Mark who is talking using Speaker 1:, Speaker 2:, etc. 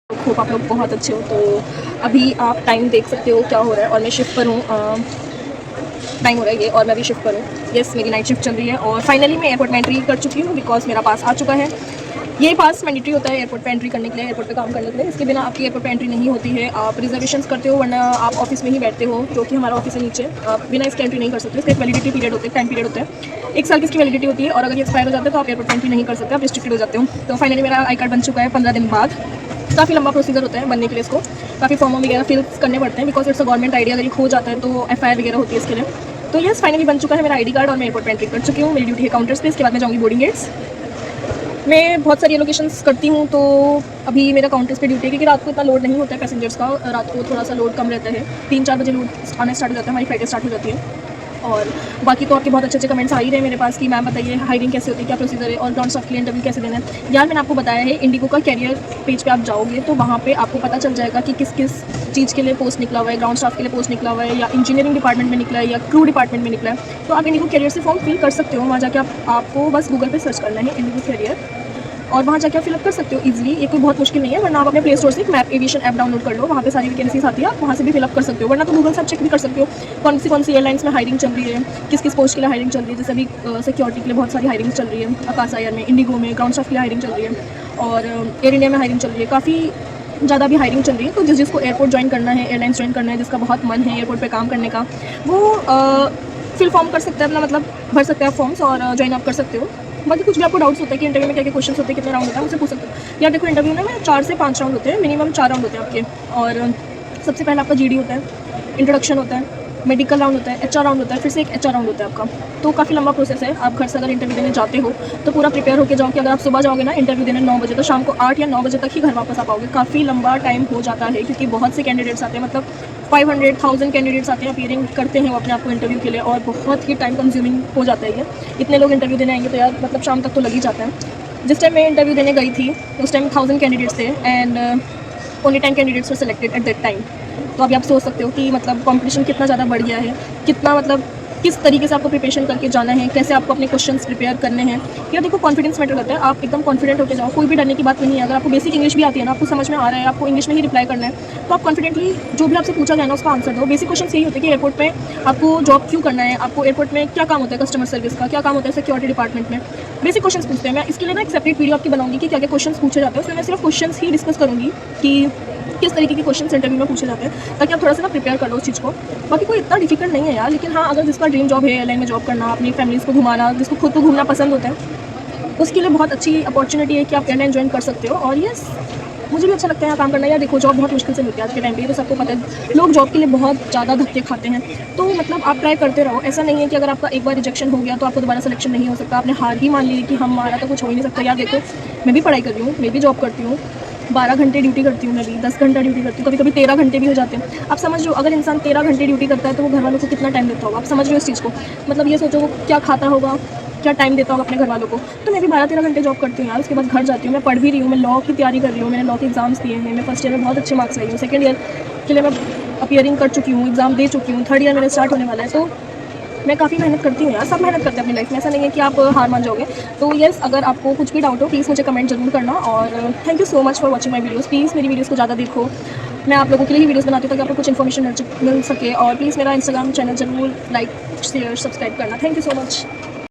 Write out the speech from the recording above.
Speaker 1: Hope आप लोग बहुत अच्छे हो। तो अभी आप टाइम देख सकते हो क्या हो रहा है, और मैं शिफ्ट पर हूँ। टाइम हो रहा है ये, और मैं भी शिफ्ट पर हूँ। यस, मेरी नाइट शिफ्ट चल रही है, और फाइनली मैं एयरपोर्ट में एंट्री कर चुकी हूँ, बिकॉज मेरा पास आ चुका है। ये पास मैंडेटरी होता है एयरपोर्ट पे एंट्री करने के लिए, एयरपोर्ट पे काम करने के लिए। इसके बिना आपकी एयरपोर्ट पे एंट्री नहीं होती है। आप रिजर्वेशंस करते हो, वरना आप ऑफिस में ही बैठते हो, जो कि हमारा ऑफिस है नीचे। आप बिना इसके एंट्री नहीं कर सकते। इसका एक वैलिडिटी पीरियड होता है, टाइम पीरियड होता है। 1 साल की इसकी वैलिडिटी होती है, और अगर ये एक्सपायर हो जाता है तो आप एयरपोर्ट पे एंट्री नहीं कर सकते, आप रिस्ट्रिक्टेड हो जाते हो। तो फाइनली मेरा आई कार्ड बन चुका है 15 दिन बाद। काफ़ी लंबा प्रोसीजर होता है बनने के लिए इसको, काफ़ी फॉर्म वगैरह फिल करने पड़ते हैं, because it's a government ID. अगर ये खो जाता है तो एफआईआर वगैरह होती है इसके लिए। तो यस, फाइनली बन चुका है मेरा आईडी कार्ड, और मैं एयरपोर्ट पे एंट्री कर चुकी हूँ। मेरी ड्यूटी है काउंटर्स पे, इसके बाद मैं जाऊँगी बोर्डिंग गेट्स। मैं बहुत सारी लोकेशंस करती हूँ, तो अभी मेरा काउंटर्स पे ड्यूटी है, क्योंकि रात को इतना लोड नहीं होता है पैसेंजर्स का। रात को थोड़ा सा लोड कम रहता है, 3-4 बजे लोड आना स्टार्ट हो जाता है, हमारी फ्लाइटें स्टार्ट हो जाती है। और बाकी तो आपके बहुत अच्छे अच्छे कमेंट्स आ ही रहे हैं मेरे पास कि मैम बताइए हायरिंग कैसे होती है, क्या प्रोसीजर है, और ग्राउंड स्टाफ के लिए इंटरव्यू कैसे देना है। यार मैंने आपको बताया है, इंडिगो का कैरियर पेज पे आप जाओगे तो वहाँ पे आपको पता चल जाएगा कि किस किस चीज़ के लिए पोस्ट निकला हुआ है। ग्राउंड स्टाफ के लिए पोस्ट निकला हुआ है, या इंजीनियरिंग डिपार्टमेंट में निकला है, या क्रू डिपार्टमेंट में निकला है। तो आप इंडिगो कैरियर से फॉर्म फिल कर सकते हो। वहाँ जाके आपको बस गूगल पे सर्च करना है इंडिगो कैरियर, और वहाँ जाके आप फिलअप कर सकते हो इजीली। ये कोई बहुत मुश्किल नहीं है, वरना आप अपने प्ले स्टोर से एक मैप एविएशन ऐप डाउनलोड कर लो, वहाँ पे सारी वैकेंसीज आती है, आप वहाँ से भी फिलअप कर सकते हो। वरना तो गूगल से आप चेक भी कर सकते हो कौन सी एयरलाइंस में हायरिंग चल रही है, किस किस पोस्ट के लिए हायरिंग चल रही है। जैसे अभी सिक्योरिटी के लिए बहुत सारी हायरिंग चल रही है, आकाश एयर में, इंडिगो में, ग्राउंड स्टाफ के लिए हायरिंग चल रही है, और एयर इंडिया में हायरिंग चल रही है। काफ़ी ज़्यादा भी हायरिंग चल रही है। तो जिसको एयरपोर्ट ज्वाइन करना है, एयरलाइंस ज्वाइन करना है, जिसका बहुत मन है एयरपोर्ट पर काम करने का, वो फिल फॉर्म कर सकते हैं अपना, मतलब भर सकते हैं आप फॉर्म्स, और ज्वाइन आप कर सकते हो। बाकी कुछ भी आपको डाउट्स होता है कि इंटरव्यू में क्या क्या क्वेश्चन होते हैं, कितने राउंड होता है, मुझसे पूछ सकते हो। यार देखो, इंटरव्यू में 4 से 5 राउंड होते हैं, मिनिमम 4 राउंड होते हैं आपके। और सबसे पहले आपका जीडी होता है, इंट्रोडक्शन होता है, मेडिकल राउंड होता है, एचआर राउंड होता है, फिर से एक एचआर राउंड होता है आपका। तो काफ़ी लंबा प्रोसेस है। आप घर से अगर इंटरव्यू देने जाते हो तो पूरा प्रिपेयर होकर जाओ कि अगर आप सुबह जाओगे ना इंटरव्यू देने 9 बजे, तो शाम को 8 या 9 बजे तक ही घर वापस आ पाओगे। काफ़ी लंबा टाइम हो जाता है, क्योंकि बहुत से कैंडिडेट्स आते हैं, मतलब 500,000 कैंडिडेट्स आते हैं, अपीयरिंग करते हैं वो अपने आप को इंटरव्यू के लिए, और बहुत ही टाइम कंज्यूमिंग हो जाता है ये। इतने लोग इंटरव्यू देने आएंगे तो यार मतलब शाम तक तो लग ही जाता है। जिस टाइम मैं इंटरव्यू देने गई थी उस टाइम 1000 कैंडिडेट्स थे, and only 10 candidates were selected at that time. तो अभी आप सोच सकते हो कि मतलब कंपटीशन कितना ज़्यादा बढ़ गया है, कितना मतलब किस तरीके से आपको प्रिपरेशन करके जाना है, कैसे आपको अपने क्वेश्चंस प्रिपेयर करने हैं। या देखो, कॉन्फिडेंस मैटर करता है। आप एकदम कॉन्फिडेंट होकर जाओ, कोई भी डरने की बात नहीं है। अगर आपको बेसिक इंग्लिश भी आती है ना, आपको समझ में आ रहा है, आपको इंग्लिश में ही रिप्लाई करना है, तो आप कॉन्फिडेंटली जो भी आपसे पूछा जाए ना उसका आंसर दो। बेसिक क्वेश्चन यही होते हैं कि एयरपोर्ट में आपको जॉब क्यों करना है, आपको एयरपोर्ट में क्या काम होता है, कस्टमर सर्विस का क्या काम होता है, सिक्योरिटी डिपार्टमेंट में बेसिक क्वेश्चन पूछते हैं। मैं इसके लिए ना एक सेपरेट वीडियो आपकी बनाऊंगी कि क्या क्या क्वेश्चन पूछे जाते हैं। उसमें मैं सिर्फ क्वेश्चन ही डिस्कस करूँगी कि किस तरीके के क्वेश्चन इंटरव्यू में पूछे जाते हैं, ताकि आप थोड़ा सा ना प्रिपेयर कर लो उस चीज़ को। बाकी कोई इतना डिफिकल्ट नहीं है यार। लेकिन हाँ, अगर जिसका ड्रीम जॉब है एयरलाइन में जॉब करना, अपनी फैमिलीज़ को घुमाना, जिसको खुद को घूमना पसंद होता है, उसके लिए बहुत अच्छी अपॉर्चुनिटी है कि आप एयरलाइन ज्वाइन कर सकते हो। और यस, मुझे भी अच्छा लगता है यहाँ काम करना। यार देखो, जॉब बहुत मुश्किल से मिलती है आज के टाइम पे, तो सबको पता है। लोग जॉब के लिए बहुत ज़्यादा धक्के खाते हैं। तो मतलब आप ट्राई करते रहो। ऐसा नहीं है कि अगर आपका एक बार रिजेक्शन हो गया तो आपको दोबारा सिलेक्शन नहीं हो सकता। आपने हार ही मान ली कि हमारा तो कुछ हो ही नहीं सकता। यार देखो, मैं भी पढ़ाई कर रही हूँ, मैं भी जॉब करती हूँ, 12 घंटे ड्यूटी करती हूँ, मैं भी 10 घंटा ड्यूटी करती हूँ, कभी कभी 13 घंटे भी हो जाते हैं। आप समझ लो, अगर इंसान 13 घंटे ड्यूटी करता है तो वो घर वालों को कितना टाइम देता होगा। आप समझ रहे हो इस चीज़ को? मतलब ये सोचो वो क्या खाता होगा, क्या टाइम देता होगा अपने घर वालों को। तो मैं भी 12-13 घंटे जॉब करती हूँ यार। उसके बाद घर जाती हूँ, मैं पढ़ भी रही हूँ, मैं लॉ की तैयारी कर रही हूँ, मैंने लॉ के एग्जाम्स दिए हैं। मैं फर्स्ट ईयर में बहुत अच्छे मार्क्स आई हूँ, सेकंड ईयर के लिए मैं अपीयरिंग कर चुकी हूँ, एग्ज़ाम दे चुकी हूँ, थर्ड ईयर मेरा स्टार्ट होने वाला है। तो मैं काफ़ी मेहनत करती हूँ यार। सब मेहनत करते हैं अपनी लाइफ में, ऐसा नहीं है कि आप हार मान जाओगे। तो यस, अगर आपको कुछ भी डाउट हो प्लीज़ मुझे कमेंट जरूर करना। और thank you so much for watching my videos. Please मेरी वीडियोज़ को ज़्यादा देखो। मैं आप लोगों के लिए ही वीडियोज़ बनाती हूँ ताकि आपको कुछ इन्फॉर्मेशन मिल सके। और प्लीज़ मेरा इंस्टाग्राम चैनल जरूर लाइक शेयर सब्सक्राइब करना। Thank you so much.